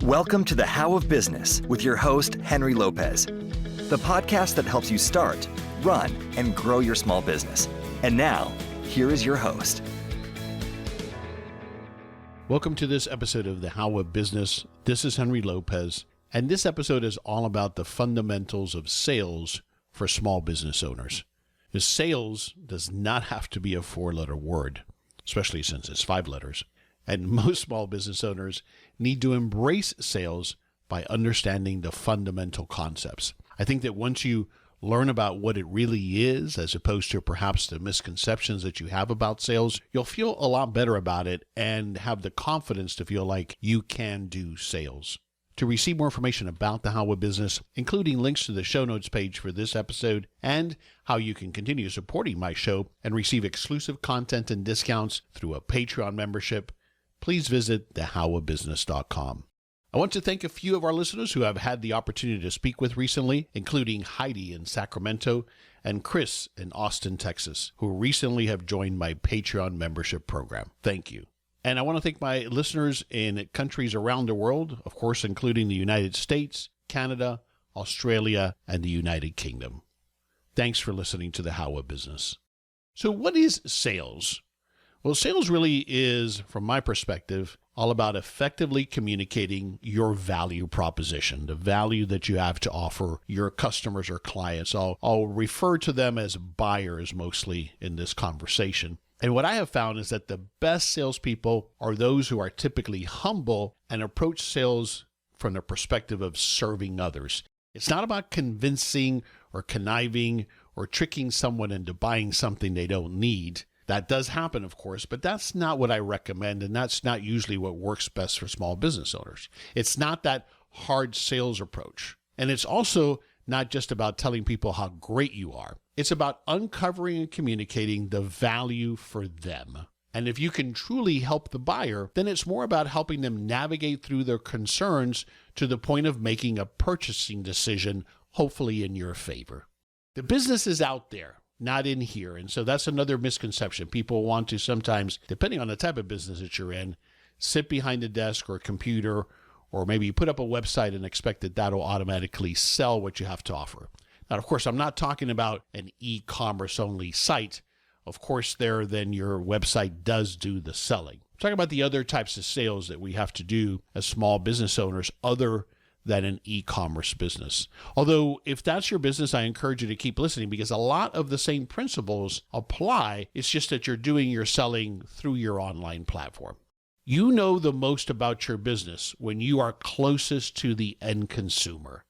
Welcome to the How of Business with your host, Henry Lopez, the podcast that helps you start, run, and grow your small business. And now, here is your host. Welcome to this episode of the How of Business. This is Henry Lopez, and this episode is all about the fundamentals of sales for small business owners. The sales does not have to be a four-letter word, especially since it's 5 letters. And most small business owners need to embrace sales by understanding the fundamental concepts. I think that once you learn about what it really is, as opposed to perhaps the misconceptions that you have about sales, you'll feel a lot better about it and have the confidence to feel like you can do sales. To receive more information about the How of Business, including links to the show notes page for this episode and how you can continue supporting my show and receive exclusive content and discounts through a Patreon membership, please visit thehowofbusiness.com. I want to thank a few of our listeners who I've had the opportunity to speak with recently, including Heidi in Sacramento and Chris in Austin, Texas, who recently have joined my Patreon membership program. Thank you. And I want to thank my listeners in countries around the world, of course, including the United States, Canada, Australia, and the United Kingdom. Thanks for listening to the How of Business. So what is sales? Well, sales really is, from my perspective, all about effectively communicating your value proposition, the value that you have to offer your customers or clients. I'll refer to them as buyers mostly in this conversation. And what I have found is that the best salespeople are those who are typically humble and approach sales from the perspective of serving others. It's not about convincing or conniving or tricking someone into buying something they don't need. That does happen, of course, but that's not what I recommend, and that's not usually what works best for small business owners. It's not that hard sales approach. And it's also not just about telling people how great you are. It's about uncovering and communicating the value for them. And if you can truly help the buyer, then it's more about helping them navigate through their concerns to the point of making a purchasing decision, hopefully in your favor. The business is out there, not in here. And so that's another misconception. People want to sometimes, depending on the type of business that you're in, sit behind a desk or a computer, or maybe you put up a website and expect that that'll automatically sell what you have to offer. Now, of course, I'm not talking about an e-commerce only site. Of course, then your website does do the selling. I'm talking about the other types of sales that we have to do as small business owners other than an e-commerce business. Although, if that's your business, I encourage you to keep listening because a lot of the same principles apply. It's just that you're doing your selling through your online platform. You know the most about your business when you are closest to the end consumer.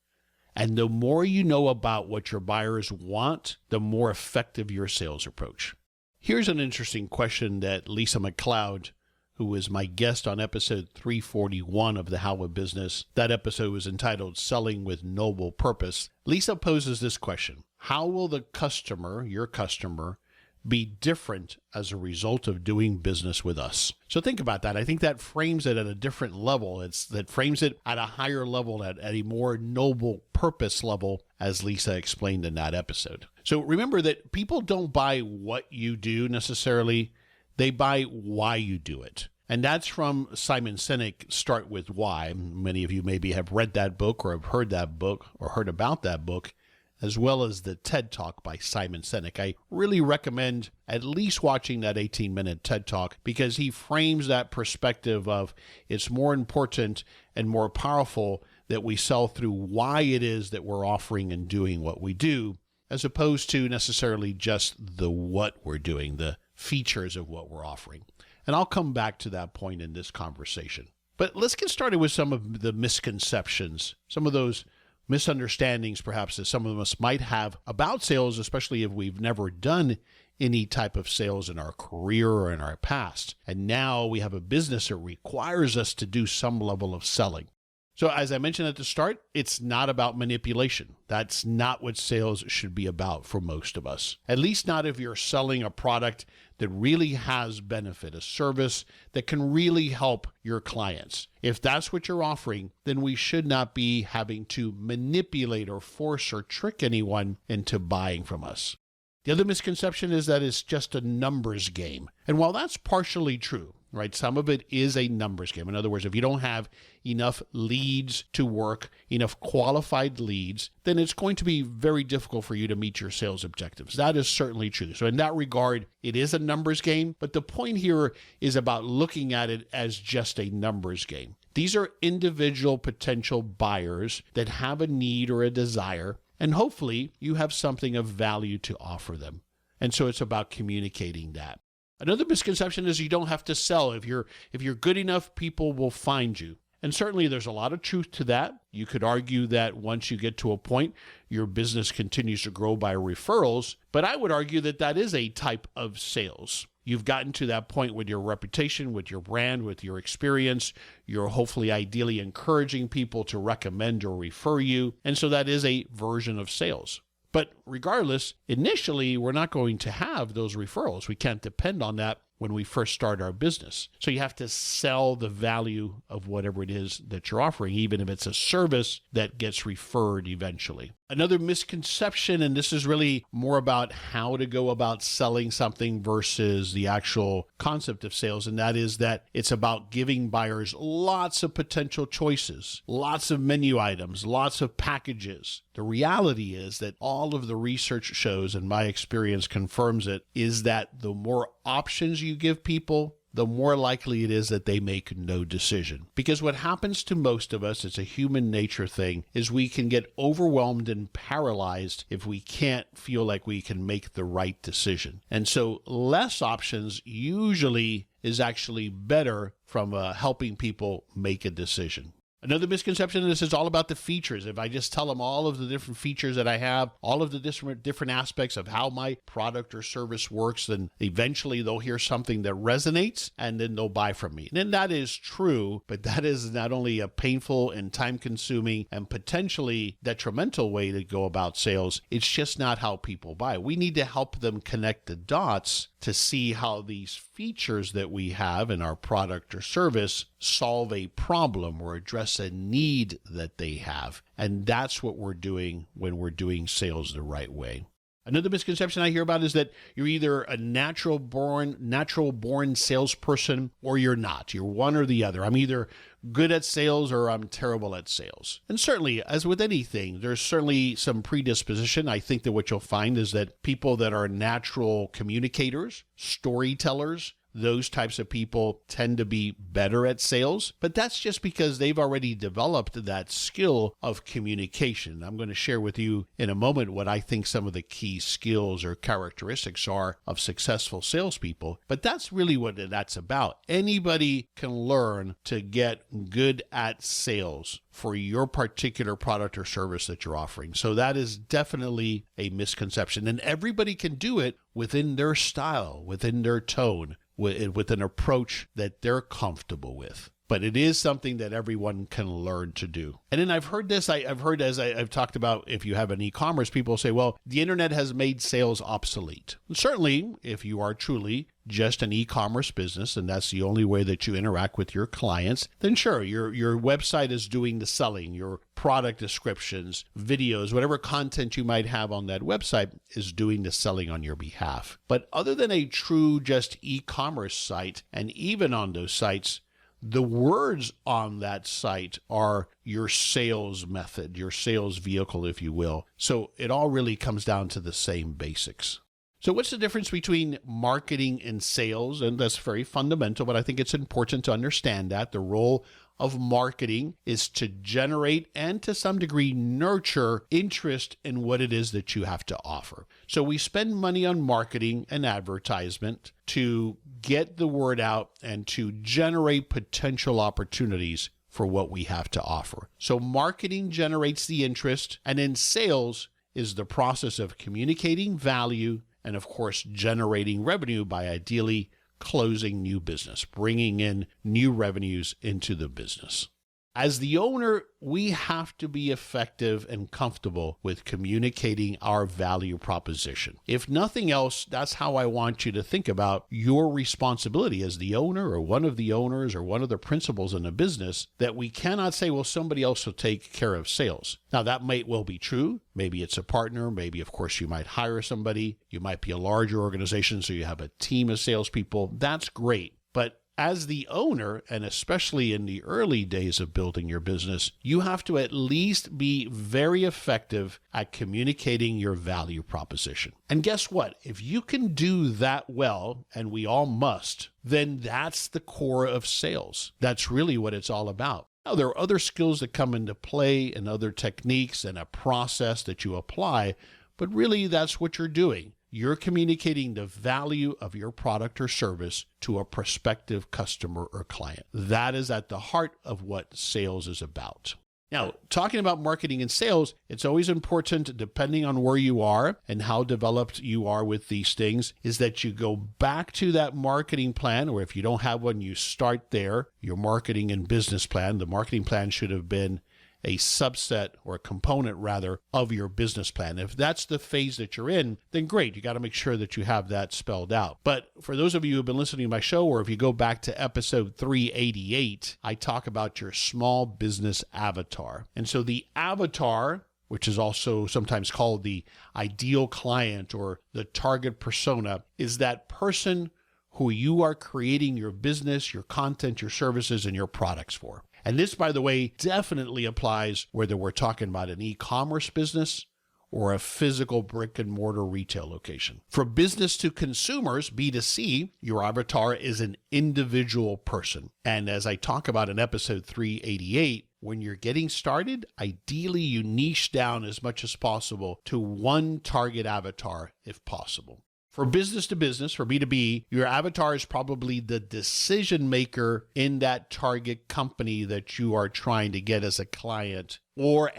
And the more you know about what your buyers want, the more effective your sales approach. Here's an interesting question that Lisa McLeod, who was my guest on episode 341 of the How of Business. That episode was entitled Selling with Noble Purpose. Lisa poses this question: how will the customer, your customer, be different as a result of doing business with us? So think about that. I think that frames it at a different level. That frames it at a higher level, at a more noble purpose level, as Lisa explained in that episode. So remember that people don't buy what you do necessarily. They buy why you do it. And that's from Simon Sinek, Start With Why. Many of you maybe have read that book or have heard that book or heard about that book, as well as the TED Talk by Simon Sinek. I really recommend at least watching that 18-minute TED Talk because he frames that perspective of it's more important and more powerful that we sell through why it is that we're offering and doing what we do, as opposed to necessarily just the what we're doing, the features of what we're offering. And I'll come back to that point in this conversation. But let's get started with some of the misconceptions, some of those misunderstandings perhaps that some of us might have about sales, especially if we've never done any type of sales in our career or in our past. And now we have a business that requires us to do some level of selling. So as I mentioned at the start, it's not about manipulation. That's not what sales should be about for most of us. At least not if you're selling a product that really has benefit, a service that can really help your clients. If that's what you're offering, then we should not be having to manipulate or force or trick anyone into buying from us. The other misconception is that it's just a numbers game. And while that's partially true, right? Some of it is a numbers game. In other words, if you don't have enough leads to work, enough qualified leads, then it's going to be very difficult for you to meet your sales objectives. That is certainly true. So in that regard, it is a numbers game, but the point here is about looking at it as just a numbers game. These are individual potential buyers that have a need or a desire, and hopefully you have something of value to offer them. And so it's about communicating that. Another misconception is you don't have to sell. If you're good enough, people will find you. And certainly there's a lot of truth to that. You could argue that once you get to a point, your business continues to grow by referrals, but I would argue that that is a type of sales. You've gotten to that point with your reputation, with your brand, with your experience. You're hopefully ideally encouraging people to recommend or refer you. And so that is a version of sales. But regardless, initially, we're not going to have those referrals. We can't depend on that when we first start our business. So you have to sell the value of whatever it is that you're offering, even if it's a service that gets referred eventually. Another misconception, and this is really more about how to go about selling something versus the actual concept of sales, and that is that it's about giving buyers lots of potential choices, lots of menu items, lots of packages. The reality is that all of the research shows, and my experience confirms it, is that the more options you give people, the more likely it is that they make no decision. Because what happens to most of us, it's a human nature thing, is we can get overwhelmed and paralyzed if we can't feel like we can make the right decision. And so less options usually is actually better from helping people make a decision. Another misconception, this is all about the features. If I just tell them all of the different features that I have, all of the different aspects of how my product or service works, then eventually they'll hear something that resonates and then they'll buy from me. And that is true, but that is not only a painful and time-consuming and potentially detrimental way to go about sales, it's just not how people buy. We need to help them connect the dots to see how these features that we have in our product or service solve a problem or address a need that they have. And that's what we're doing when we're doing sales the right way. Another misconception I hear about is that you're either a natural born salesperson or you're not. You're one or the other. I'm either good at sales or I'm terrible at sales. And certainly, as with anything, there's certainly some predisposition. I think that what you'll find is that people that are natural communicators, storytellers, those types of people tend to be better at sales, but that's just because they've already developed that skill of communication. I'm going to share with you in a moment what I think some of the key skills or characteristics are of successful salespeople, but that's really what that's about. Anybody can learn to get good at sales for your particular product or service that you're offering. So that is definitely a misconception, and everybody can do it within their style, within their tone, with an approach that they're comfortable with. But it is something that everyone can learn to do. And then I've heard this, I've talked about, if you have an e-commerce, people say, well, the internet has made sales obsolete. And certainly, if you are truly just an e-commerce business and that's the only way that you interact with your clients, then sure, your website is doing the selling, your product descriptions, videos, whatever content you might have on that website is doing the selling on your behalf. But other than a true just e-commerce site, and even on those sites, the words on that site are your sales method, your sales vehicle, if you will. So it all really comes down to the same basics. So what's the difference between marketing and sales? And that's very fundamental, but I think it's important to understand that the role of marketing is to generate and to some degree nurture interest in what it is that you have to offer. So we spend money on marketing and advertisement to get the word out and to generate potential opportunities for what we have to offer. So marketing generates the interest, and in sales is the process of communicating value and, of course, generating revenue by ideally closing new business, bringing in new revenues into the business. As the owner, we have to be effective and comfortable with communicating our value proposition. If nothing else, that's how I want you to think about your responsibility as the owner or one of the owners or one of the principals in a business, that we cannot say, well, somebody else will take care of sales. Now, that might well be true. Maybe it's a partner. Maybe, of course, you might hire somebody. You might be a larger organization, so you have a team of salespeople. That's great. But as the owner, and especially in the early days of building your business, you have to at least be very effective at communicating your value proposition. And guess what? If you can do that well, and we all must, then that's the core of sales. That's really what it's all about. Now, there are other skills that come into play and other techniques and a process that you apply, but really that's what you're doing. You're communicating the value of your product or service to a prospective customer or client. That is at the heart of what sales is about. Now, talking about marketing and sales, it's always important, depending on where you are and how developed you are with these things, is that you go back to that marketing plan, or if you don't have one, you start there, your marketing and business plan. The marketing plan should have been a subset or a component rather of your business plan. If that's the phase that you're in, then great. You got to make sure that you have that spelled out. But for those of you who've been listening to my show, or if you go back to episode 388, I talk about your small business avatar. And so the avatar, which is also sometimes called the ideal client or the target persona, is that person who you are creating your business, your content, your services, and your products for. And this, by the way, definitely applies whether we're talking about an e-commerce business or a physical brick and mortar retail location. For business to consumers, B2C, your avatar is an individual person. And as I talk about in episode 388, when you're getting started, ideally you niche down as much as possible to one target avatar if possible. For business to business, for B2B, your avatar is probably the decision maker in that target company that you are trying to get as a client, or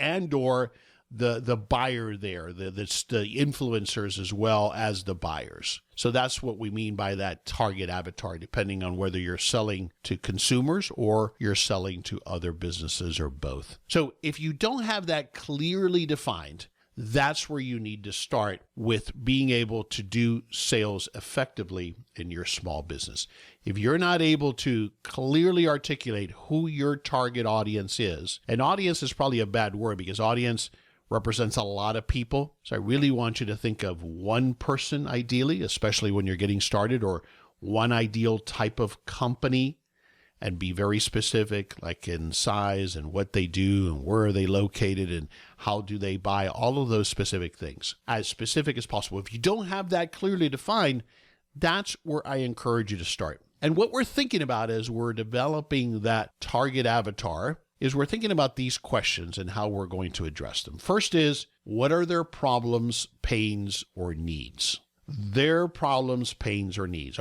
the buyer there, the influencers as well as the buyers. So that's what we mean by that target avatar, depending on whether you're selling to consumers or you're selling to other businesses or both. So if you don't have that clearly defined, that's where you need to start with being able to do sales effectively in your small business. If you're not able to clearly articulate who your target audience is, and audience is probably a bad word because audience represents a lot of people. So I really want you to think of one person ideally, especially when you're getting started, or one ideal type of company, and be very specific, like in size and what they do and where are they located and how do they buy, all of those specific things, as specific as possible. If you don't have that clearly defined, that's where I encourage you to start. And what we're thinking about as we're developing that target avatar is we're thinking about these questions and how we're going to address them. First is, what are their problems, pains, or needs? Their problems, pains, or needs.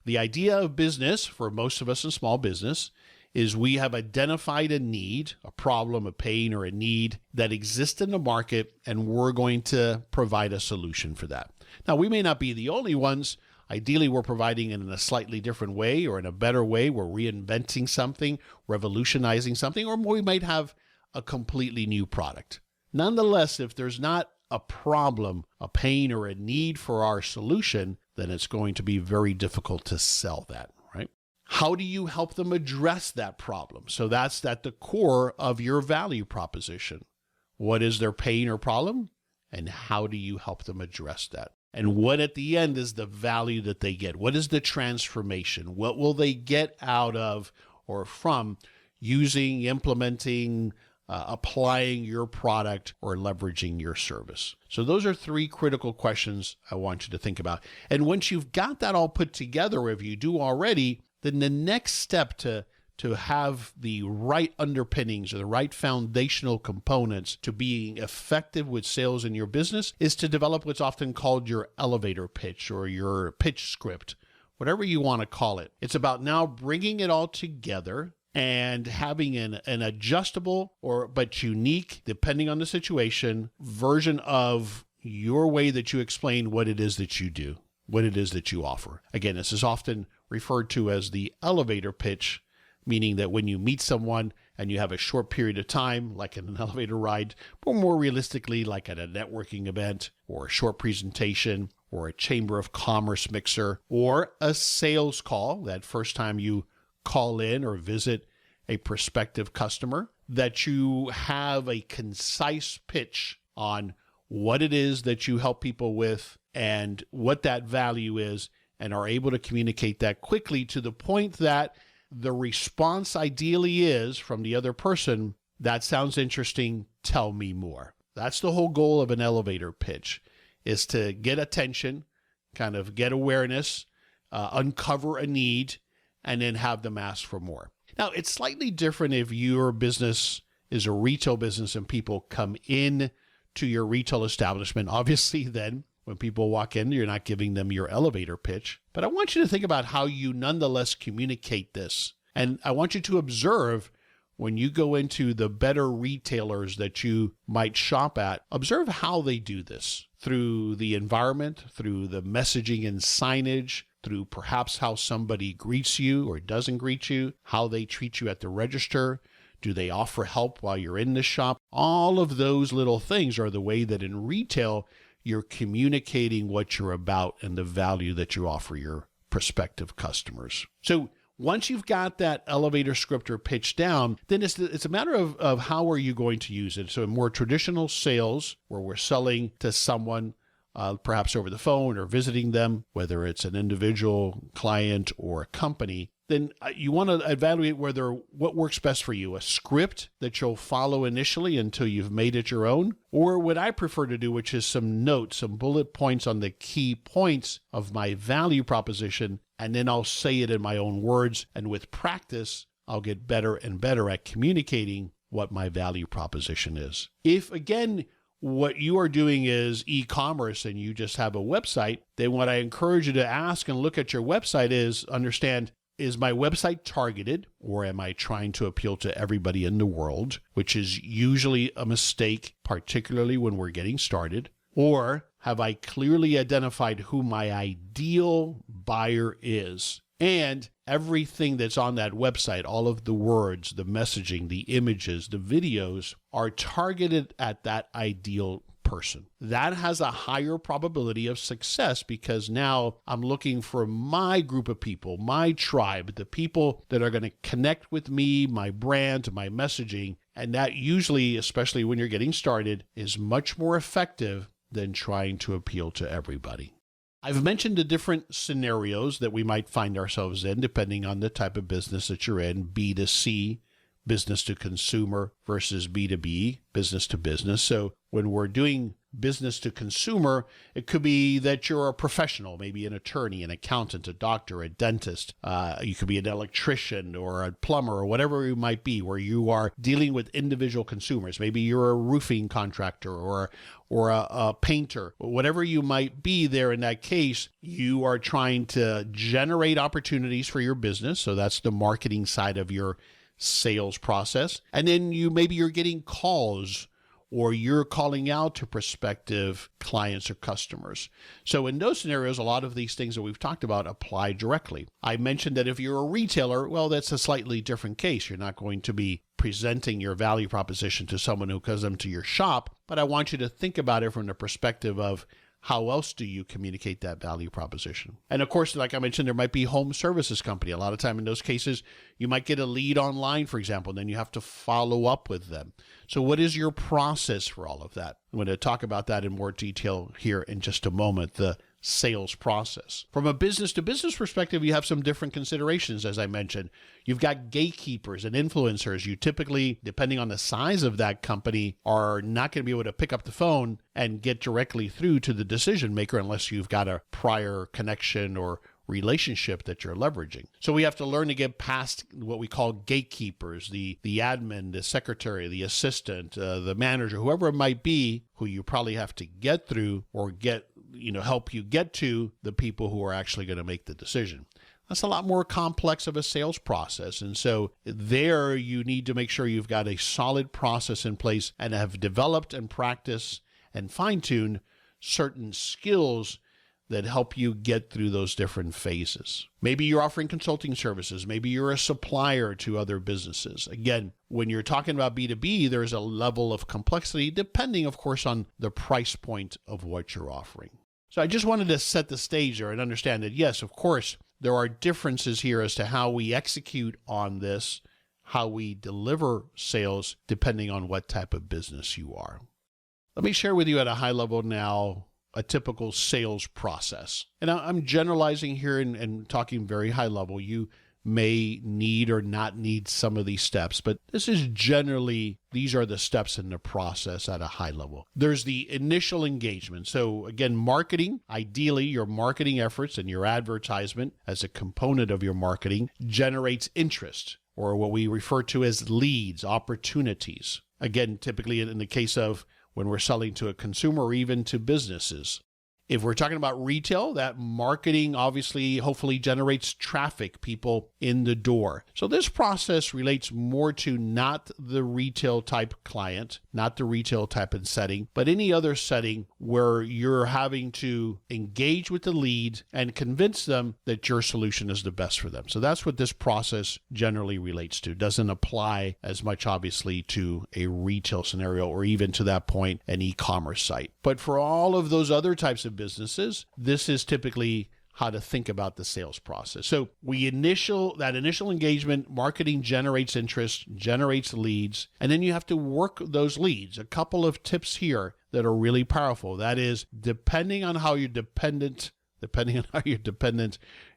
The idea of business, for most of us in small business, is we have identified a need, a problem, a pain, or a need that exists in the market, and we're going to provide a solution for that. Now, we may not be the only ones. Ideally, we're providing it in a slightly different way or in a better way. We're reinventing something, revolutionizing something, or we might have a completely new product. Nonetheless, if there's not a problem, a pain, or a need for our solution, then it's going to be very difficult to sell that, right? How do you help them address that problem? So that's at the core of your value proposition. What is their pain or problem? And how do you help them address that? And what at the end is the value that they get? What is the transformation? What will they get out of or from using, implementing, applying your product or leveraging your service? So those are three critical questions I want you to think about. And once you've got that all put together, or if you do already, then the next step to have the right underpinnings or the right foundational components to being effective with sales in your business is to develop what's often called your elevator pitch or your pitch script, whatever you want to call it. It's about now bringing it all together and having an adjustable but unique, depending on the situation, version of your way that you explain what it is that you do, what it is that you offer. Again, this is often referred to as the elevator pitch, meaning that when you meet someone and you have a short period of time, like in an elevator ride, or more realistically, like at a networking event or a short presentation or a chamber of commerce mixer or a sales call, that first time you call in or visit a prospective customer, that you have a concise pitch on what it is that you help people with and what that value is and are able to communicate that quickly to the point that the response ideally is from the other person, that sounds interesting, tell me more. That's the whole goal of an elevator pitch, is to get attention, kind of get awareness, uncover a need, and then have them ask for more. Now, it's slightly different if your business is a retail business and people come in to your retail establishment. Obviously, then, when people walk in, you're not giving them your elevator pitch. But I want you to think about how you nonetheless communicate this. And I want you to observe when you go into the better retailers that you might shop at, observe how they do this through the environment, through the messaging and signage, through perhaps how somebody greets you or doesn't greet you, how they treat you at the register. Do they offer help while you're in the shop? All of those little things are the way that in retail, you're communicating what you're about and the value that you offer your prospective customers. So once you've got that elevator script or pitch down, then it's a matter of how are you going to use it. So in more traditional sales, where we're selling to someone, perhaps over the phone or visiting them, whether it's an individual client or a company, then you want to evaluate what works best for you, a script that you'll follow initially until you've made it your own, or what I prefer to do, which is some notes, some bullet points on the key points of my value proposition, and then I'll say it in my own words, and with practice, I'll get better and better at communicating what my value proposition is. If, again, what you are doing is e-commerce and you just have a website, then what I encourage you to ask and look at your website is understand, is my website targeted, or am I trying to appeal to everybody in the world, which is usually a mistake, particularly when we're getting started? Or have I clearly identified who my ideal buyer is? And everything that's on that website, all of the words, the messaging, the images, the videos are targeted at that ideal person. That has a higher probability of success because now I'm looking for my group of people, my tribe, the people that are going to connect with me, my brand, my messaging. And that usually, especially when you're getting started, is much more effective than trying to appeal to everybody. I've mentioned the different scenarios that we might find ourselves in depending on the type of business that you're in, B2C, business to consumer, versus B2B, business to business. So when we're doing business to consumer, it could be that you're a professional, maybe an attorney, an accountant, a doctor, a dentist. You could be an electrician or a plumber or whatever you might be, where you are dealing with individual consumers. Maybe you're a roofing contractor or a painter. Whatever you might be there in that case, you are trying to generate opportunities for your business. So that's the marketing side of your sales process. And then maybe you're getting calls, or you're calling out to prospective clients or customers. So in those scenarios, a lot of these things that we've talked about apply directly. I mentioned that if you're a retailer, well, that's a slightly different case. You're not going to be presenting your value proposition to someone who comes into your shop, but I want you to think about it from the perspective of how else do you communicate that value proposition? And of course, like I mentioned, there might be home services company. A lot of time in those cases, you might get a lead online, for example, and then you have to follow up with them. So what is your process for all of that? I'm going to talk about that in more detail here in just a moment, the sales process. From a business to business perspective, you have some different considerations, as I mentioned. You've got gatekeepers and influencers. You typically, depending on the size of that company, are not going to be able to pick up the phone and get directly through to the decision maker unless you've got a prior connection or relationship that you're leveraging. So we have to learn to get past what we call gatekeepers, the admin, the secretary, the assistant, the manager, whoever it might be, who you probably have to get through or help you get to the people who are actually going to make the decision. That's a lot more complex of a sales process. And so there you need to make sure you've got a solid process in place and have developed and practiced and fine-tuned certain skills that help you get through those different phases. Maybe you're offering consulting services. Maybe you're a supplier to other businesses. Again, when you're talking about B2B, there's a level of complexity depending, of course, on the price point of what you're offering. So I just wanted to set the stage there and understand that, yes, of course, there are differences here as to how we execute on this, how we deliver sales, depending on what type of business you are. Let me share with you at a high level now a typical sales process. And I'm generalizing here and talking very high level. You may need or not need some of these steps, but these are the steps in the process at a high level. There's the initial engagement. So again, marketing, ideally your marketing efforts and your advertisement as a component of your marketing generates interest, or what we refer to as leads, opportunities. Again, typically in the case of when we're selling to a consumer or even to businesses. If we're talking about retail, that marketing obviously hopefully generates traffic, people in the door. So this process relates more to not the retail type client, not the retail type of setting, but any other setting where you're having to engage with the lead and convince them that your solution is the best for them. So that's what this process generally relates to. It doesn't apply as much obviously to a retail scenario or even to that point an e-commerce site. But for all of those other types of businesses, this is typically how to think about the sales process. So that initial engagement, marketing generates interest, generates leads, and then you have to work those leads. A couple of tips here that are really powerful. That is, depending on how dependent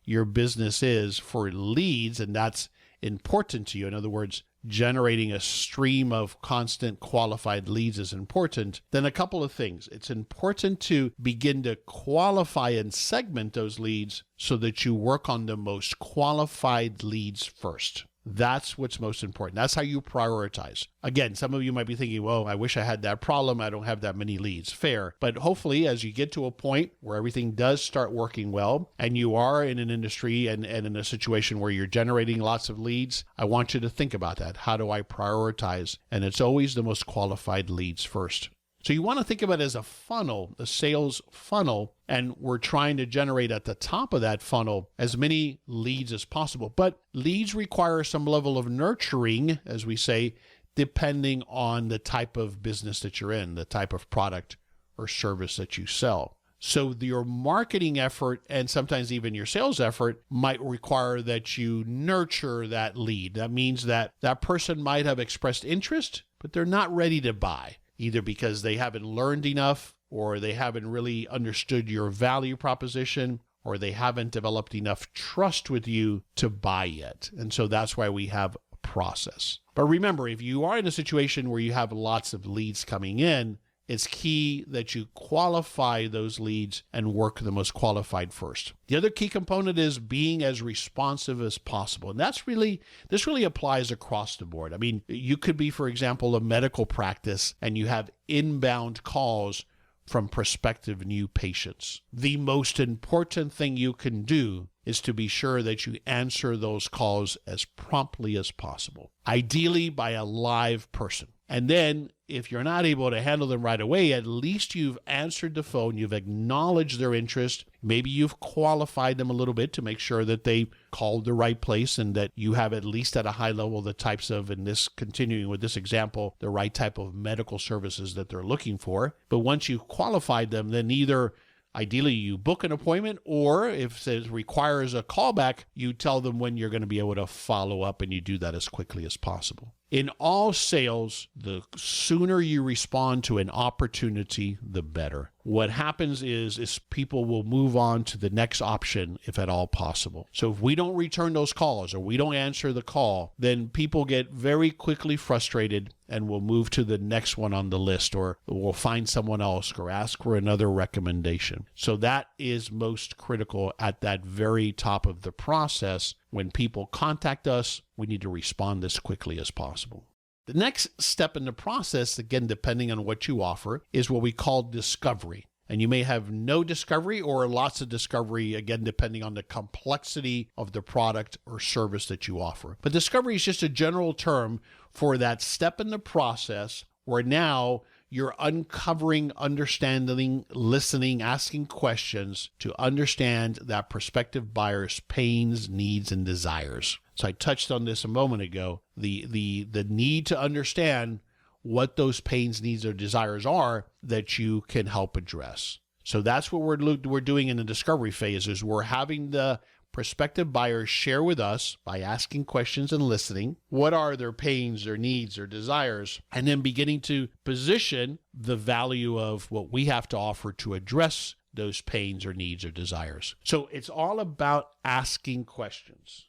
your business is for leads, and that's important to you. In other words, generating a stream of constant qualified leads is important, then a couple of things. It's important to begin to qualify and segment those leads so that you work on the most qualified leads first. That's what's most important. That's how you prioritize. Again, some of you might be thinking, well, I wish I had that problem. I don't have that many leads. Fair. But hopefully, as you get to a point where everything does start working well and you are in an industry and in a situation where you're generating lots of leads, I want you to think about that. How do I prioritize? And it's always the most qualified leads first. So you want to think about it as a funnel, a sales funnel, and we're trying to generate at the top of that funnel as many leads as possible. But leads require some level of nurturing, as we say, depending on the type of business that you're in, the type of product or service that you sell. So your marketing effort and sometimes even your sales effort might require that you nurture that lead. That means that that person might have expressed interest, but they're not ready to buy, either because they haven't learned enough, or they haven't really understood your value proposition, or they haven't developed enough trust with you to buy yet. And so that's why we have a process. But remember, if you are in a situation where you have lots of leads coming in, it's key that you qualify those leads and work the most qualified first. The other key component is being as responsive as possible. And this really applies across the board. I mean, you could be, for example, a medical practice and you have inbound calls from prospective new patients. The most important thing you can do is to be sure that you answer those calls as promptly as possible, ideally by a live person. And then if you're not able to handle them right away, at least you've answered the phone, you've acknowledged their interest, maybe you've qualified them a little bit to make sure that they called the right place and that you have at least at a high level the types of, continuing with this example, the right type of medical services that they're looking for. But once you've qualified them, then either ideally you book an appointment, or if it requires a callback, you tell them when you're going to be able to follow up, and you do that as quickly as possible. In all sales, the sooner you respond to an opportunity, the better. What happens is people will move on to the next option if at all possible. So if we don't return those calls or we don't answer the call, then people get very quickly frustrated and will move to the next one on the list, or will find someone else or ask for another recommendation. So that is most critical at that very top of the process. When people contact us, we need to respond as quickly as possible. The next step in the process, again, depending on what you offer, is what we call discovery. And you may have no discovery or lots of discovery, again, depending on the complexity of the product or service that you offer. But discovery is just a general term for that step in the process where now you're uncovering, understanding, listening, asking questions to understand that prospective buyer's pains, needs, and desires. So I touched on this a moment ago, the need to understand what those pains, needs, or desires are that you can help address. So that's what we're doing in the discovery phase, is we're having the prospective buyers share with us by asking questions and listening. What are their pains, their needs, their desires? And then beginning to position the value of what we have to offer to address those pains or needs or desires. So it's all about asking questions.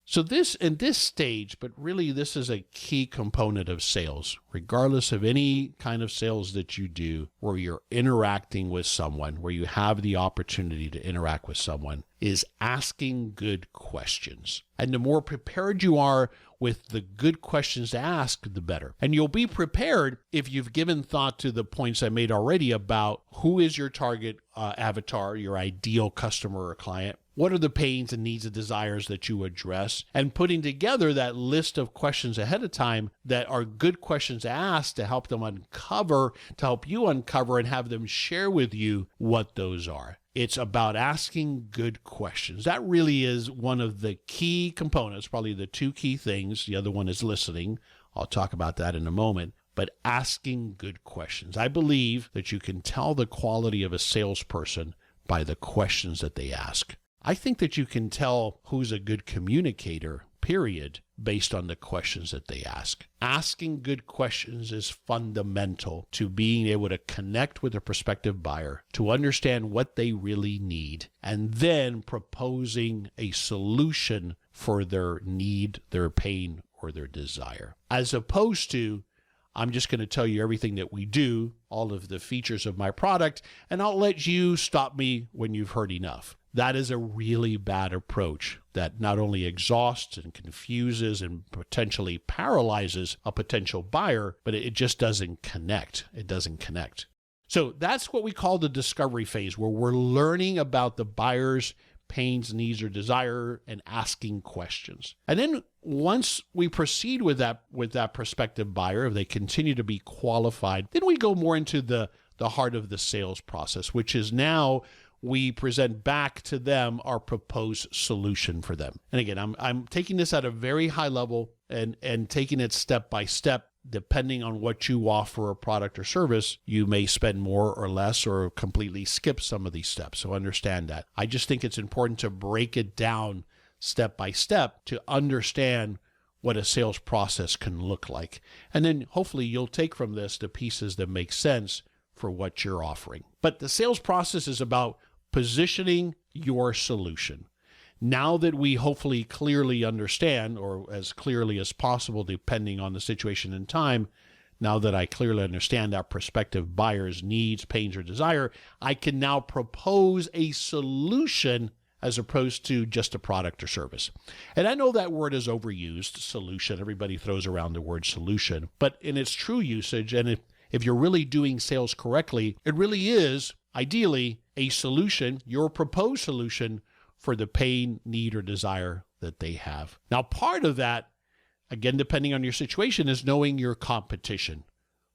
So in this stage, but really this is a key component of sales, regardless of any kind of sales that you do, where you're interacting with someone, where you have the opportunity to interact with someone, is asking good questions. And the more prepared you are with the good questions to ask, the better. And you'll be prepared if you've given thought to the points I made already about who is your target avatar, your ideal customer or client. What are the pains and needs and desires that you address? And putting together that list of questions ahead of time that are good questions to ask to help them uncover, to help you uncover and have them share with you what those are. It's about asking good questions. That really is one of the key components, probably the two key things. The other one is listening. I'll talk about that in a moment. But asking good questions. I believe that you can tell the quality of a salesperson by the questions that they ask. I think that you can tell who's a good communicator, period, based on the questions that they ask. Asking good questions is fundamental to being able to connect with a prospective buyer, to understand what they really need, and then proposing a solution for their need, their pain, or their desire. As opposed to, I'm just going to tell you everything that we do, all of the features of my product, and I'll let you stop me when you've heard enough. That is a really bad approach that not only exhausts and confuses and potentially paralyzes a potential buyer, but it just doesn't connect. It doesn't connect. So that's what we call the discovery phase, where we're learning about the buyer's pains, needs, or desire and asking questions. And then once we proceed with that prospective buyer, if they continue to be qualified, then we go more into the heart of the sales process, which is now we present back to them our proposed solution for them. And again, I'm taking this at a very high level and taking it step by step. Depending on what you offer, a product or service, you may spend more or less or completely skip some of these steps. So understand that. I just think it's important to break it down step by step to understand what a sales process can look like. And then hopefully you'll take from this the pieces that make sense for what you're offering. But the sales process is about positioning your solution. Now that we hopefully clearly understand, or as clearly as possible, depending on the situation and time, now that I clearly understand that prospective buyer's needs, pains, or desire, I can now propose a solution as opposed to just a product or service. And I know that word is overused, solution. Everybody throws around the word solution. But in its true usage, and if you're really doing sales correctly, it really is, ideally, a solution, your proposed solution for the pain, need, or desire that they have. Now, part of that, again, depending on your situation, is knowing your competition.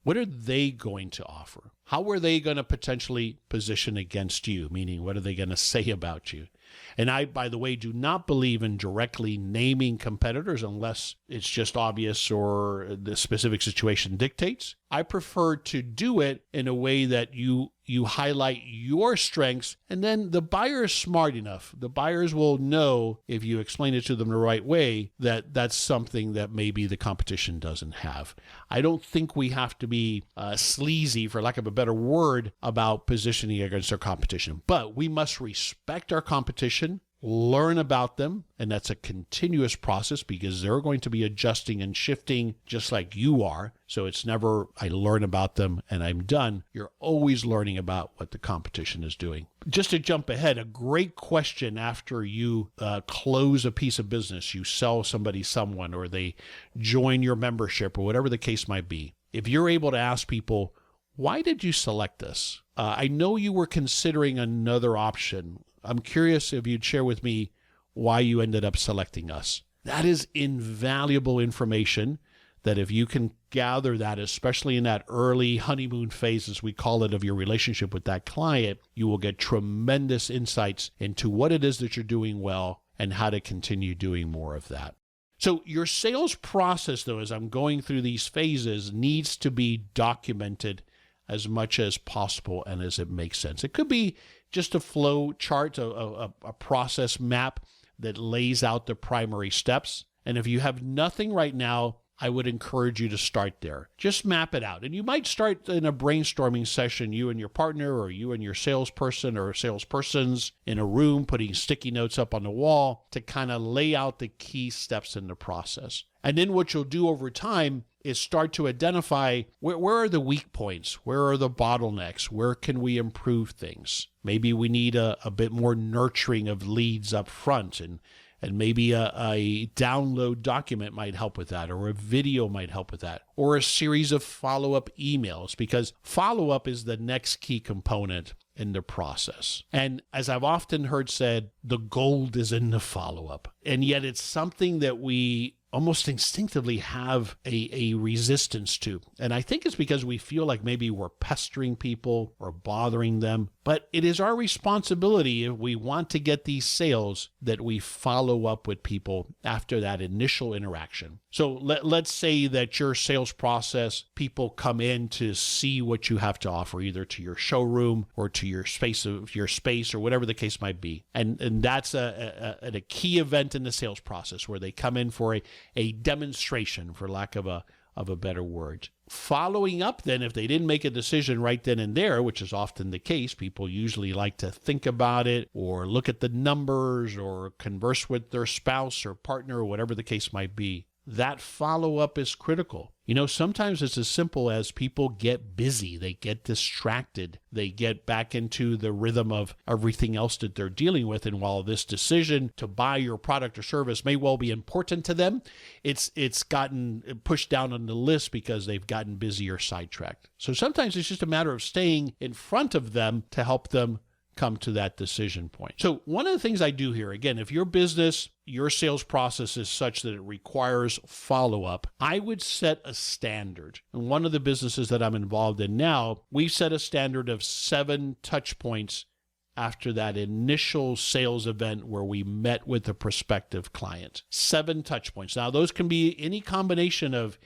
What are they going to offer? How are they going to potentially position against you? Meaning, what are they going to say about you? And I, by the way, do not believe in directly naming competitors unless it's just obvious or the specific situation dictates. I prefer to do it in a way that you highlight your strengths, and then the buyer is smart enough. The buyers will know, if you explain it to them the right way, that that's something that maybe the competition doesn't have. I don't think we have to be sleazy, for lack of a better word, about positioning against our competition. But we must respect our competition, learn about them, and that's a continuous process because they're going to be adjusting and shifting just like you are. So it's never, I learn about them and I'm done. You're always learning about what the competition is doing. Just to jump ahead, a great question after you close a piece of business, you sell somebody someone, or they join your membership, or whatever the case might be. If you're able to ask people, why did you select this? I know you were considering another option. I'm curious if you'd share with me why you ended up selecting us. That is invaluable information that if you can gather that, especially in that early honeymoon phase, as we call it, of your relationship with that client, you will get tremendous insights into what it is that you're doing well and how to continue doing more of that. So your sales process, though, as I'm going through these phases, needs to be documented as much as possible and as it makes sense. It could be just a flow chart, a process map that lays out the primary steps. And if you have nothing right now, I would encourage you to start there. Just map it out. And you might start in a brainstorming session, you and your partner, or you and your salesperson or salespersons in a room, putting sticky notes up on the wall to kind of lay out the key steps in the process. And then what you'll do over time is start to identify where are the weak points? Where are the bottlenecks? Where can we improve things? Maybe we need a bit more nurturing of leads up front, and maybe a download document might help with that, or a video might help with that, or a series of follow-up emails, because follow-up is the next key component in the process. And as I've often heard said, the gold is in the follow-up. And yet it's something that we almost instinctively have a resistance to. And I think it's because we feel like maybe we're pestering people or bothering them. But it is our responsibility, if we want to get these sales, that we follow up with people after that initial interaction. So let's say that your sales process, people come in to see what you have to offer, either to your showroom or to your space or whatever the case might be. And that's a key event in the sales process, where they come in for a demonstration, for lack of a better word. Following up then, if they didn't make a decision right then and there, which is often the case, people usually like to think about it or look at the numbers or converse with their spouse or partner or whatever the case might be. That follow-up is critical. Sometimes it's as simple as people get busy, they get distracted, they get back into the rhythm of everything else that they're dealing with. And while this decision to buy your product or service may well be important to them, it's gotten pushed down on the list because they've gotten busy or sidetracked. So sometimes it's just a matter of staying in front of them to help them come to that decision point. So one of the things I do here, again, if your business, your sales process is such that it requires follow-up, I would set a standard. And one of the businesses that I'm involved in now, we set a standard of 7 touch points after that initial sales event where we met with a prospective client. 7 touch points. Now, those can be any combination of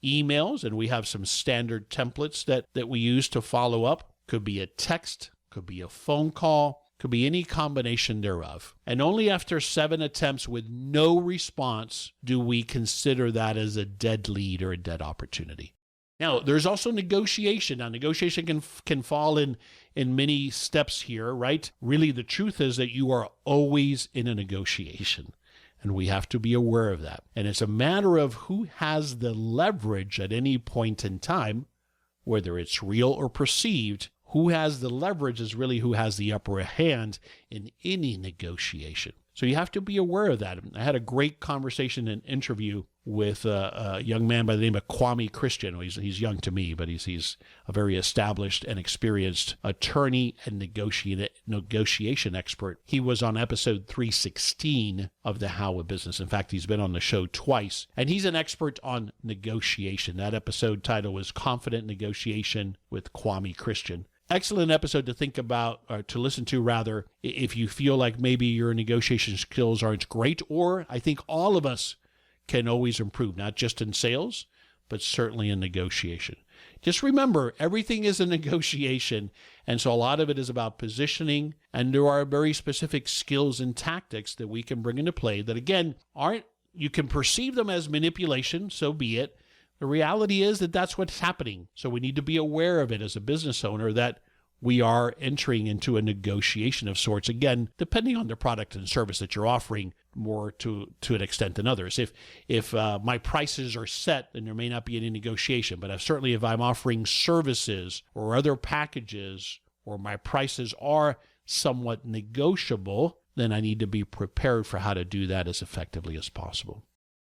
emails, and we have some standard templates that we use to follow up. Could be a text, could be a phone call, could be any combination thereof. And only after 7 attempts with no response do we consider that as a dead lead or a dead opportunity. Now, there's also negotiation. Now, negotiation can fall in many steps here, right? Really, the truth is that you are always in a negotiation, and we have to be aware of that. And it's a matter of who has the leverage at any point in time, whether it's real or perceived. Who has the leverage is really who has the upper hand in any negotiation. So you have to be aware of that. I had a great conversation and interview with a young man by the name of Crm System. He's young to me, but he's a very established and experienced attorney and negotiation expert. He was on episode 316 of the How of Business. In fact, he's been on the show twice, and he's an expert on negotiation. That episode title was Confident Negotiation with Crm System. Excellent episode to think about, or to listen to rather, if you feel like maybe your negotiation skills aren't great, or I think all of us can always improve, not just in sales, but certainly in negotiation. Just remember, everything is a negotiation, and so a lot of it is about positioning, and there are very specific skills and tactics that we can bring into play that, again, you can perceive them as manipulation, so be it. The reality is that that's what's happening. So we need to be aware of it as a business owner, that we are entering into a negotiation of sorts, again, depending on the product and service that you're offering, more to an extent than others. If my prices are set, then there may not be any negotiation. But certainly if I'm offering services or other packages, or my prices are somewhat negotiable, then I need to be prepared for how to do that as effectively as possible.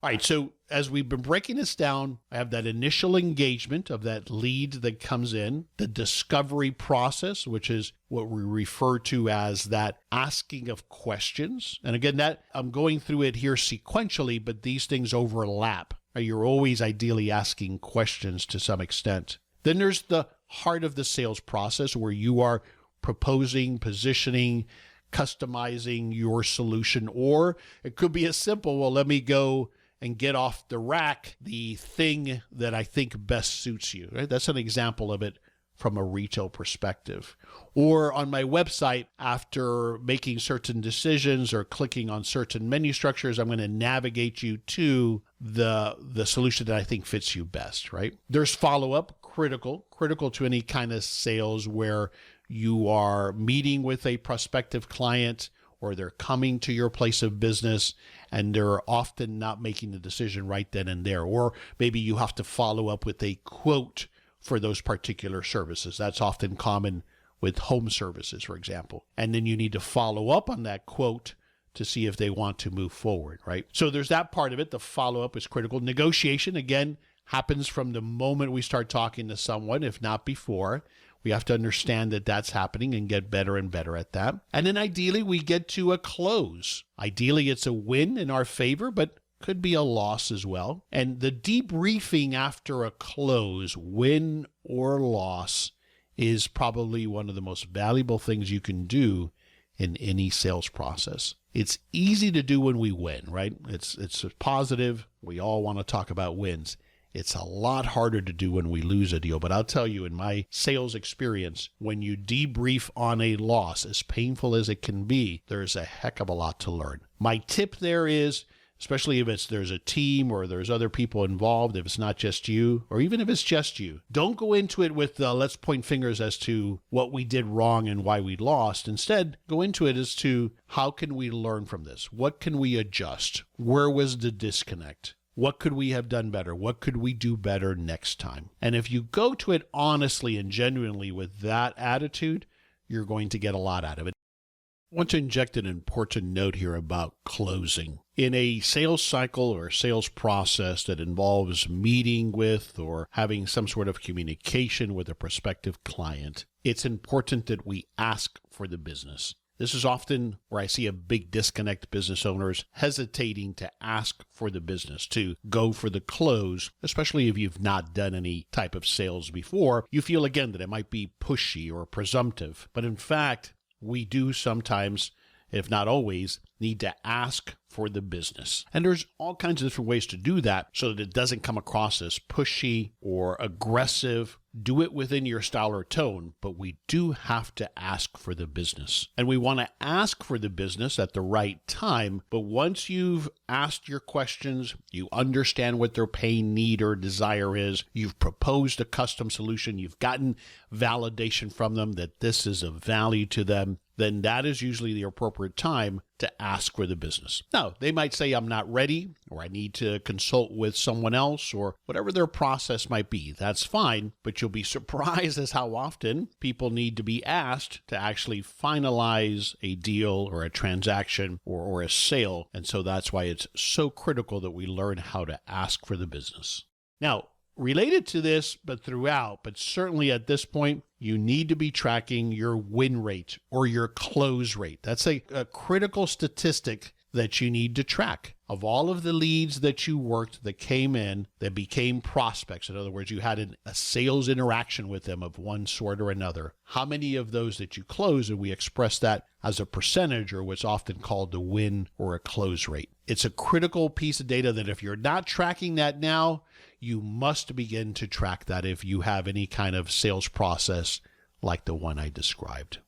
All right, so as we've been breaking this down, I have that initial engagement of that lead that comes in, the discovery process, which is what we refer to as that asking of questions. And again, that I'm going through it here sequentially, but these things overlap. You're always ideally asking questions to some extent. Then there's the heart of the sales process, where you are proposing, positioning, customizing your solution. Or it could be as simple, well, let me go and get off the rack the thing that I think best suits you. Right? That's an example of it from a retail perspective. Or on my website, after making certain decisions or clicking on certain menu structures, I'm going to navigate you to the solution that I think fits you best, right? There's follow-up, critical to any kind of sales where you are meeting with a prospective client or they're coming to your place of business and they're often not making the decision right then and there. Or maybe you have to follow up with a quote for those particular services. That's often common with home services, for example. And then you need to follow up on that quote to see if they want to move forward, right? So there's that part of it. The follow-up is critical. Negotiation, again, happens from the moment we start talking to someone, if not before. We have to understand that that's happening and get better and better at that. And then ideally, we get to a close. Ideally, it's a win in our favor, but could be a loss as well. And the debriefing after a close, win or loss, is probably one of the most valuable things you can do in any sales process. It's easy to do when we win, right? It's positive. We all want to talk about wins. It's a lot harder to do when we lose a deal. But I'll tell you, in my sales experience, when you debrief on a loss, as painful as it can be, there's a heck of a lot to learn. My tip there is, especially if there's a team or there's other people involved, if it's not just you, or even if it's just you, don't go into it with let's point fingers as to what we did wrong and why we lost. Instead, go into it as to how can we learn from this? What can we adjust? Where was the disconnect? What could we have done better? What could we do better next time? And if you go to it honestly and genuinely with that attitude, you're going to get a lot out of it. I want to inject an important note here about closing. In a sales cycle or sales process that involves meeting with or having some sort of communication with a prospective client, it's important that we ask for the business. This is often where I see a big disconnect, business owners hesitating to ask for the business, to go for the close, especially if you've not done any type of sales before. You feel again that it might be pushy or presumptive, but in fact, we do sometimes, if not always, need to ask for the business. And there's all kinds of different ways to do that so that it doesn't come across as pushy or aggressive. Do it within your style or tone, but we do have to ask for the business. And we want to ask for the business at the right time, but once you've asked your questions, you understand what their pain, need, or desire is, you've proposed a custom solution, you've gotten validation from them that this is of value to them, then that is usually the appropriate time to ask for the business. Now, they might say, I'm not ready, or I need to consult with someone else, or whatever their process might be. That's fine, but you'll be surprised as how often people need to be asked to actually finalize a deal or a transaction or a sale. And so that's why it's so critical that we learn how to ask for the business. Now, related to this, but throughout, but certainly at this point, you need to be tracking your win rate or your close rate. That's a critical statistic that you need to track. Of all of the leads that you worked that came in, that became prospects, in other words, you had a sales interaction with them of one sort or another, how many of those that you closed, and we express that as a percentage or what's often called the win or a close rate. It's a critical piece of data that if you're not tracking that now, you must begin to track that if you have any kind of sales process like the one I described.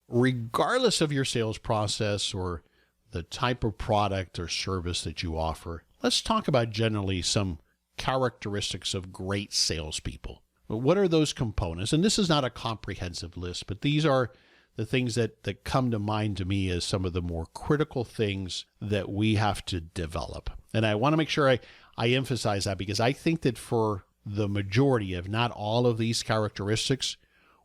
Regardless of your sales process or the type of product or service that you offer, let's talk about generally some characteristics of great salespeople. What are those components? And this is not a comprehensive list, but these are the things that come to mind to me as some of the more critical things that we have to develop. And I want to make sure I emphasize that because I think that for the majority, if not all of these characteristics,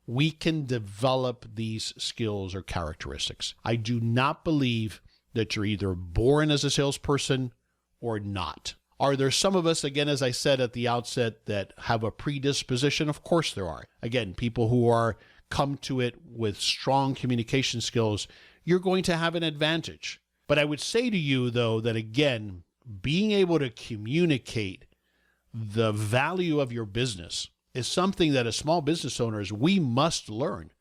we can develop these skills or characteristics. I do not believe that you're either born as a salesperson or not. Are there some of us, again, as I said at the outset, that have a predisposition? Of course there are. Again, people who come to it with strong communication skills, you're going to have an advantage. But I would say to you, though, that again, being able to communicate the value of your business is something that as small business owners, we must learn.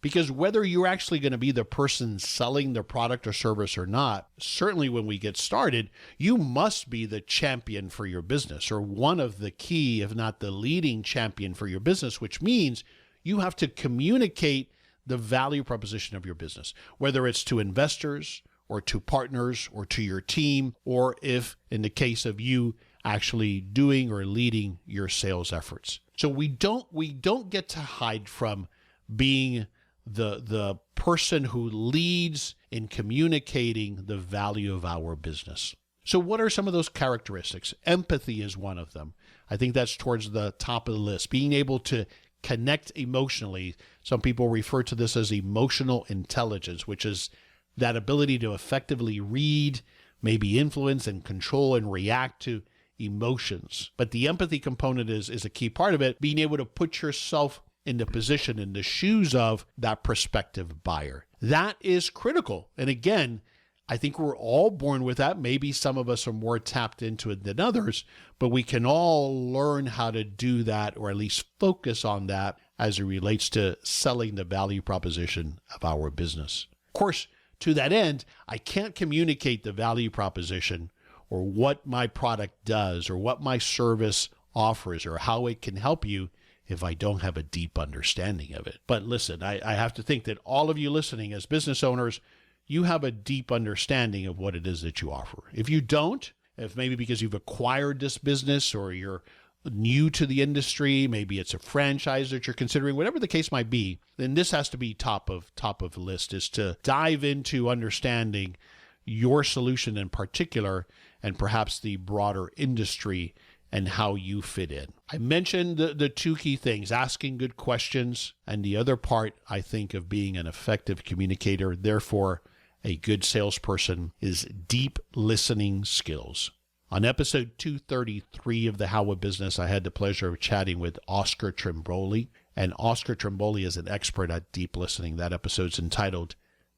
Because whether you're actually going to be the person selling the product or service or not, certainly when we get started, you must be the champion for your business or one of the key, if not the leading champion for your business, which means You have to communicate the value proposition of your business, whether it's to investors or to partners or to your team, or if in the case of you actually doing or leading your sales efforts. So we don't get to hide from being the person who leads in communicating the value of our business. So what are some of those characteristics? Empathy is one of them. I think that's towards the top of the list. Being able to connect emotionally. Some people refer to this as emotional intelligence, which is that ability to effectively read, maybe influence and control and react to emotions. But the empathy component is a key part of it, being able to put yourself in the position, in the shoes of that prospective buyer. That is critical. And again, I think we're all born with that. Maybe some of us are more tapped into it than others, but we can all learn how to do that, or at least focus on that as it relates to selling the value proposition of our business. Of course, to that end, I can't communicate the value proposition or what my product does or what my service offers or how it can help you if I don't have a deep understanding of it. But listen, I have to think that all of you listening as business owners, you have a deep understanding of what it is that you offer. If you don't, if maybe because you've acquired this business or you're new to the industry, maybe it's a franchise that you're considering, whatever the case might be, then this has to be top of the list, is to dive into understanding your solution in particular and perhaps the broader industry and how you fit in. I mentioned the two key things, asking good questions, and the other part, I think, of being an effective communicator, therefore a good salesperson, is deep listening skills. On episode 233 of the How of Business, I had the pleasure of chatting with Oscar Trimboli, and Oscar Trimboli is an expert at deep listening. That episode's entitled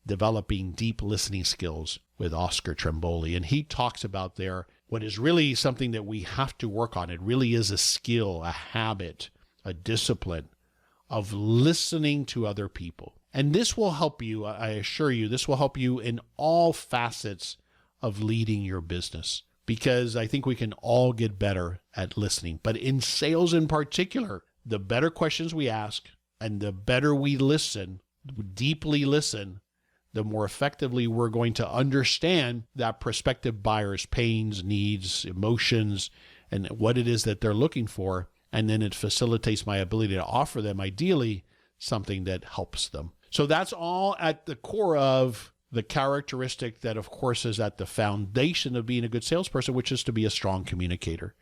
Developing Deep Listening Skills with Oscar Trimboli, and he talks about there what is really something that we have to work on. It really is a skill, a habit, a discipline of listening to other people. And this will help you, I assure you, this will help you in all facets of leading your business, because I think we can all get better at listening. But in sales in particular, the better questions we ask and the better we listen, deeply listen, the more effectively we're going to understand that prospective buyer's pains, needs, emotions, and what it is that they're looking for. And then it facilitates my ability to offer them, ideally, something that helps them. So that's all at the core of the characteristic that, of course, is at the foundation of being a good salesperson, which is to be a strong communicator.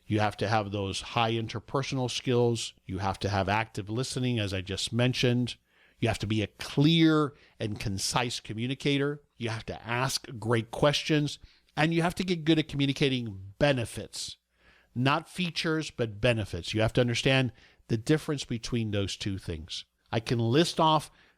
You have to have those high interpersonal skills. You have to have active listening, as I just mentioned. You have to be a clear and concise communicator. You have to ask great questions, and you have to get good at communicating benefits, not features, but benefits. You have to understand the difference between those two things. I can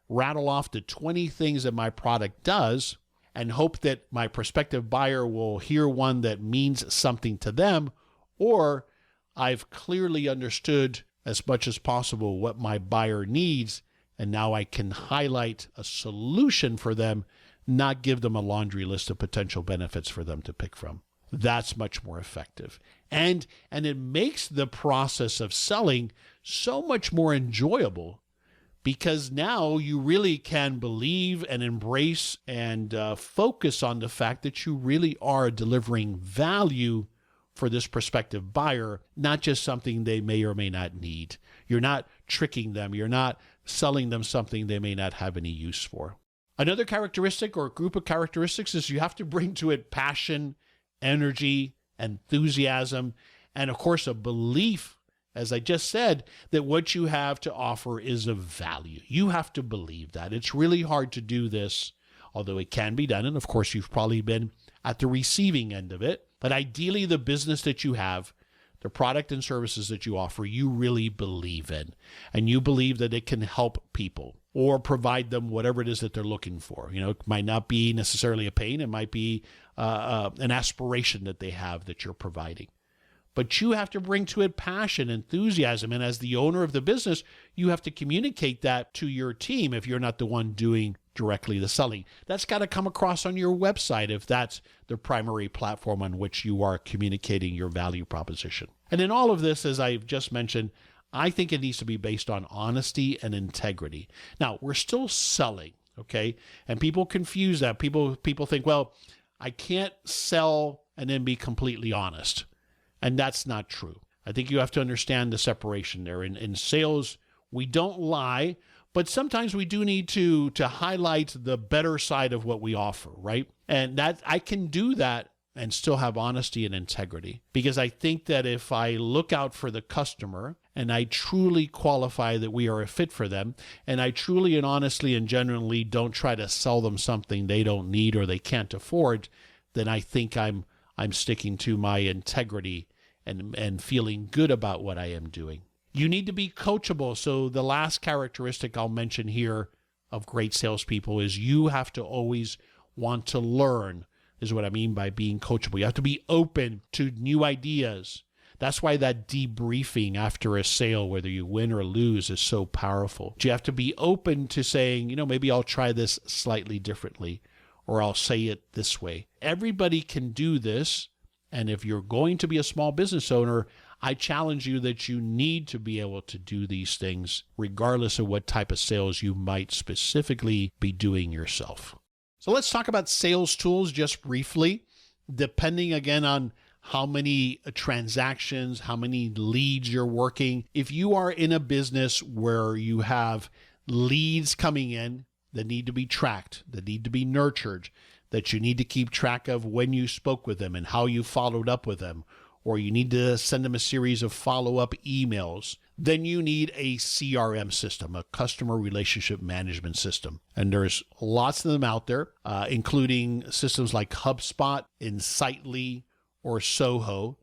rattle off the 20 things that my product does and hope that my prospective buyer will hear one that means something to them, or I've clearly understood as much as possible what my buyer needs, and now I can highlight a solution for them, not give them a laundry list of potential benefits for them to pick from. That's much more effective. And it makes the process of selling so much more enjoyable, because now you really can believe and embrace and focus on the fact that you really are delivering value for this prospective buyer, not just something they may or may not need. You're not tricking them. You're not selling them something they may not have any use for. Another characteristic or group of characteristics is you have to bring to it passion, energy, enthusiasm, and of course a belief, as I just said, that what you have to offer is of value. You have to believe that. It's really hard to do this, although it can be done. And of course, you've probably been at the receiving end of it. But ideally, the business that you have, the product and services that you offer, you really believe in. And you believe that it can help people or provide them whatever it is that they're looking for. You know, it might not be necessarily a pain. It might be an aspiration that they have that you're providing. But you have to bring to it passion, enthusiasm. And as the owner of the business, you have to communicate that to your team if you're not the one doing directly the selling. That's got to come across on your website if that's the primary platform on which you are communicating your value proposition. And in all of this, as I've just mentioned, I think it needs to be based on honesty and integrity. Now, we're still selling, okay? And people confuse that. People think, well, I can't sell and then be completely honest. And that's not true. I think you have to understand the separation there. In sales, we don't lie, but sometimes we do need to highlight the better side of what we offer, right? And that I can do that and still have honesty and integrity. Because I think that if I look out for the customer and I truly qualify that we are a fit for them, and I truly and honestly and genuinely don't try to sell them something they don't need or they can't afford, then I think I'm sticking to my integrity and feeling good about what I am doing. You need to be coachable. So the last characteristic I'll mention here of great salespeople is you have to always want to learn, is what I mean by being coachable. You have to be open to new ideas. That's why that debriefing after a sale, whether you win or lose, is so powerful. You have to be open to saying, maybe I'll try this slightly differently, or I'll say it this way. Everybody can do this. And if you're going to be a small business owner, I challenge you that you need to be able to do these things regardless of what type of sales you might specifically be doing yourself. So let's talk about sales tools just briefly, depending again on how many transactions, how many leads you're working. If you are in a business where you have leads coming in that need to be tracked, that need to be nurtured, that you need to keep track of when you spoke with them and how you followed up with them, or you need to send them a series of follow-up emails, then you need a CRM system, a customer relationship management system. And there's lots of them out there, including systems like HubSpot, Insightly, or Soho.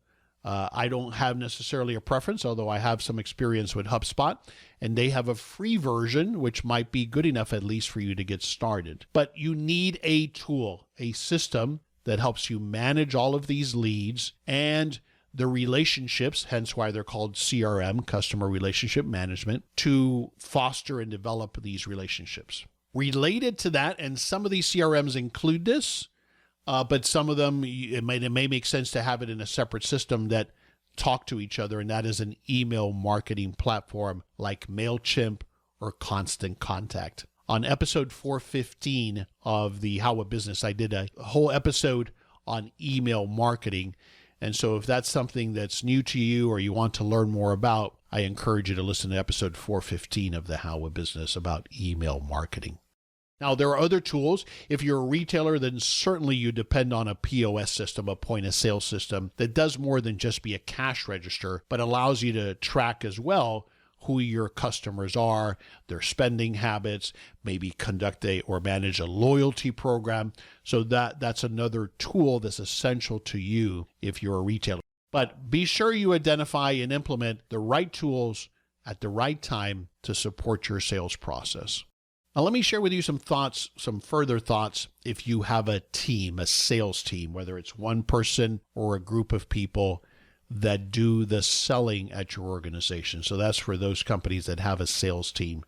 I don't have necessarily a preference, although I have some experience with HubSpot, and they have a free version, which might be good enough at least for you to get started. But you need a tool, a system that helps you manage all of these leads and the relationships, hence why they're called CRM, Customer Relationship Management, to foster and develop these relationships. Related to that, and some of these CRMs include this, but some of them, it may make sense to have it in a separate system that talk to each other, and that is an email marketing platform like MailChimp or Constant Contact. On episode 415 of the How a Business, I did a whole episode on email marketing. And so if that's something that's new to you or you want to learn more about, I encourage you to listen to episode 415 of the How a Business about email marketing. Now, there are other tools. If you're a retailer, then certainly you depend on a POS system, a point of sale system that does more than just be a cash register, but allows you to track as well who your customers are, their spending habits, maybe conduct or manage a loyalty program. So that's another tool that's essential to you if you're a retailer. But be sure you identify and implement the right tools at the right time to support your sales process. Now, let me share with you some thoughts, some further thoughts. If you have a team, a sales team, whether it's one person or a group of people that do the selling at your organization. So that's for those companies that have a sales team.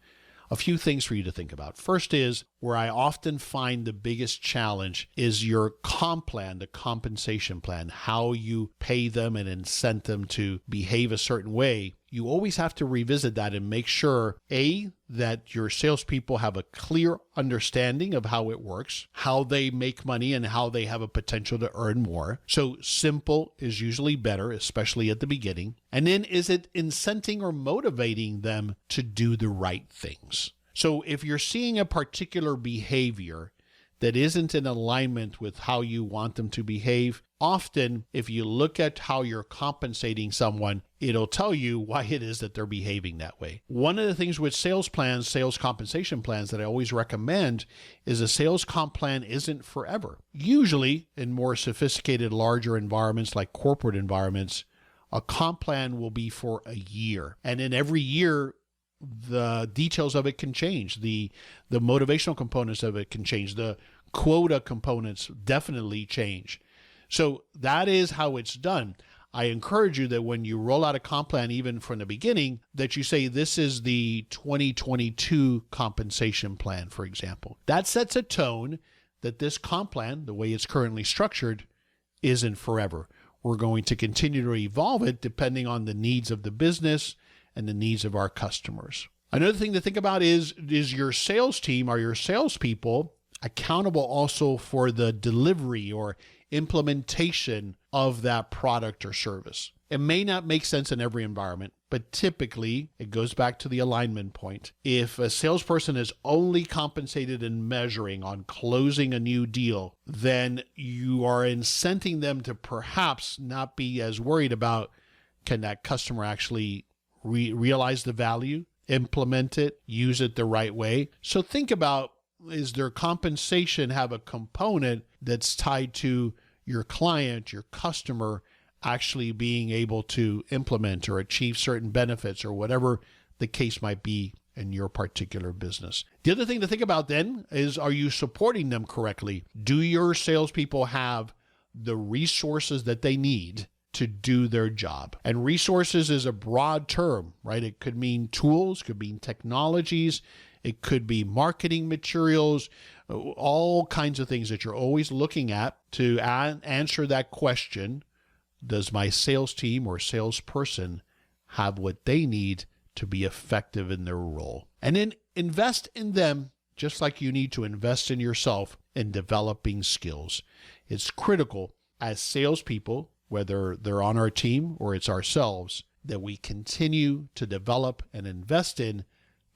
A few things for you to think about. First is where I often find the biggest challenge is your comp plan, the compensation plan, how you pay them and incent them to behave a certain way. You always have to revisit that and make sure, A, that your salespeople have a clear understanding of how it works, how they make money, and how they have a potential to earn more. So simple is usually better, especially at the beginning. And then is it incenting or motivating them to do the right things? So if you're seeing a particular behavior that isn't in alignment with how you want them to behave, often if you look at how you're compensating someone, it'll tell you why it is that they're behaving that way. One of the things with sales plans, sales compensation plans that I always recommend is a sales comp plan isn't forever. Usually in more sophisticated, larger environments like corporate environments, a comp plan will be for a year. And in every year, the details of it can change. The motivational components of it can change. The quota components definitely change. So that is how it's done. I encourage you that when you roll out a comp plan, even from the beginning, that you say, this is the 2022 compensation plan, for example. That sets a tone that this comp plan, the way it's currently structured, isn't forever. We're going to continue to evolve it depending on the needs of the business and the needs of our customers. Another thing to think about is your sales team or your salespeople accountable also for the delivery or implementation of that product or service? It may not make sense in every environment, but typically it goes back to the alignment point. If a salesperson is only compensated in measuring on closing a new deal, then you are incenting them to perhaps not be as worried about, can that customer actually realize the value, implement it, use it the right way? So think about, is their compensation have a component that's tied to your client, your customer, actually being able to implement or achieve certain benefits or whatever the case might be in your particular business. The other thing to think about then is, are you supporting them correctly? Do your salespeople have the resources that they need to do their job? And resources is a broad term, right? It could mean tools, could mean technologies, it could be marketing materials, all kinds of things that you're always looking at to answer that question. Does my sales team or salesperson have what they need to be effective in their role? And then invest in them just like you need to invest in yourself in developing skills. It's critical as salespeople, whether they're on our team or it's ourselves, that we continue to develop and invest in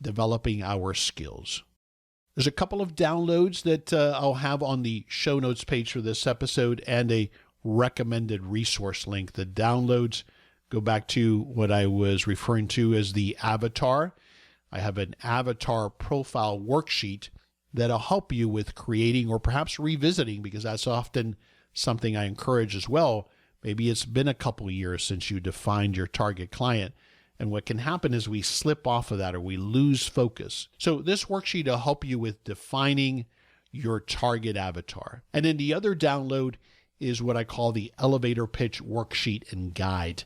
developing our skills. There's a couple of downloads that I'll have on the show notes page for this episode and a recommended resource link. The downloads go back to what I was referring to as the avatar. I have an avatar profile worksheet that'll help you with creating or perhaps revisiting, because that's often something I encourage as well. Maybe it's been a couple of years since you defined your target client. And what can happen is we slip off of that or we lose focus. So this worksheet will help you with defining your target avatar. And then the other download is what I call the elevator pitch worksheet and guide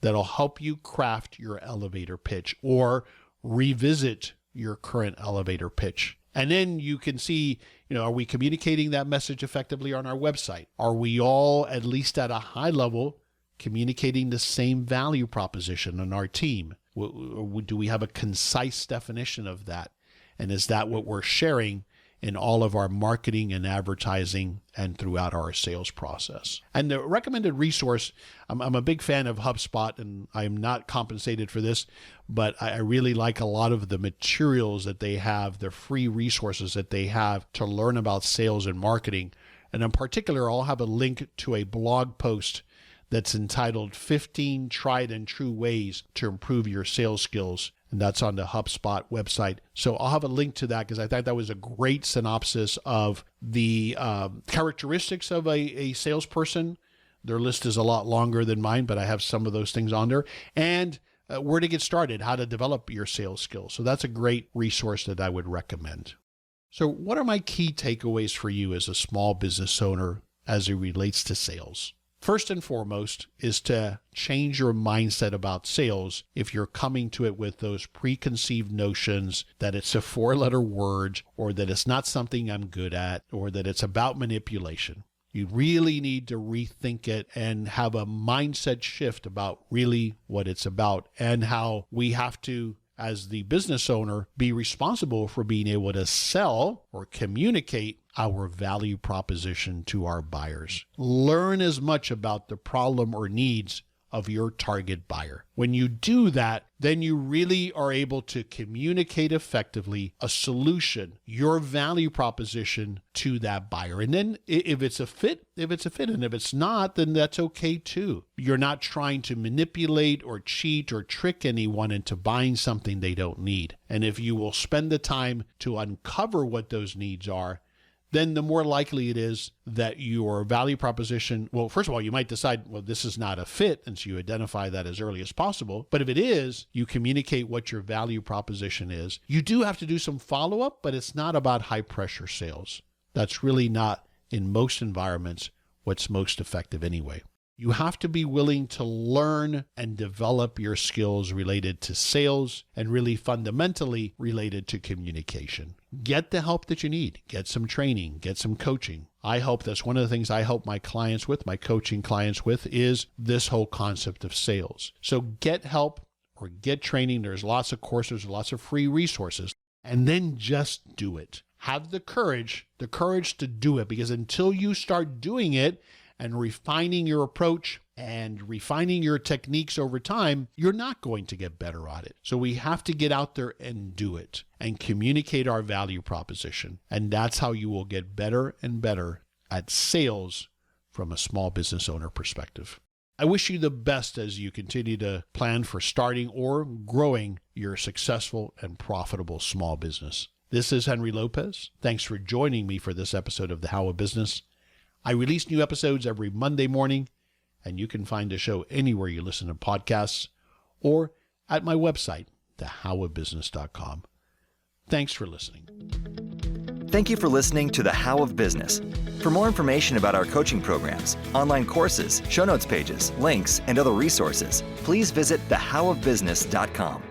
that'll help you craft your elevator pitch or revisit your current elevator pitch. And then you can see, are we communicating that message effectively on our website? Are we all, at least at a high level, communicating the same value proposition on our team? Do we have a concise definition of that? And is that what we're sharing in all of our marketing and advertising and throughout our sales process? And the recommended resource, I'm a big fan of HubSpot, and I'm not compensated for this, but I really like a lot of the materials that they have, the free resources that they have to learn about sales and marketing. And in particular, I'll have a link to a blog post that's entitled 15 Tried and True Ways to Improve Your Sales Skills. And that's on the HubSpot website. So I'll have a link to that because I thought that was a great synopsis of the characteristics of a salesperson. Their list is a lot longer than mine, but I have some of those things on there. And where to get started, how to develop your sales skills. So that's a great resource that I would recommend. So what are my key takeaways for you as a small business owner as it relates to sales? First and foremost is to change your mindset about sales if you're coming to it with those preconceived notions that it's a four-letter word or that it's not something I'm good at or that it's about manipulation. You really need to rethink it and have a mindset shift about really what it's about and how we have to, as the business owner, be responsible for being able to sell or communicate our value proposition to our buyers. Learn as much about the problem or needs of your target buyer. When you do that, then you really are able to communicate effectively a solution, your value proposition to that buyer. And then if it's a fit, and if it's not, then that's okay too. You're not trying to manipulate or cheat or trick anyone into buying something they don't need. And if you will spend the time to uncover what those needs are, then the more likely it is that your value proposition, well, first of all, you might decide, well, this is not a fit, and so you identify that as early as possible. But if it is, you communicate what your value proposition is. You do have to do some follow-up, but it's not about high-pressure sales. That's really not, in most environments, what's most effective anyway. You have to be willing to learn and develop your skills related to sales and really fundamentally related to communication. Get the help that you need. Get some training, get some coaching. I hope that's one of the things I help my clients with, my coaching clients with, is this whole concept of sales. So get help or get training. There's lots of courses, lots of free resources, and then just do it. Have the courage to do it, because until you start doing it and refining your approach and refining your techniques over time, you're not going to get better at it. So we have to get out there and do it and communicate our value proposition. And that's how you will get better and better at sales from a small business owner perspective. I wish you the best as you continue to plan for starting or growing your successful and profitable small business. This is Henry Lopez. Thanks for joining me for this episode of The How of Business. I release new episodes every Monday morning, and you can find the show anywhere you listen to podcasts or at my website, thehowofbusiness.com. Thanks for listening. Thank you for listening to The How of Business. For more information about our coaching programs, online courses, show notes pages, links, and other resources, please visit thehowofbusiness.com.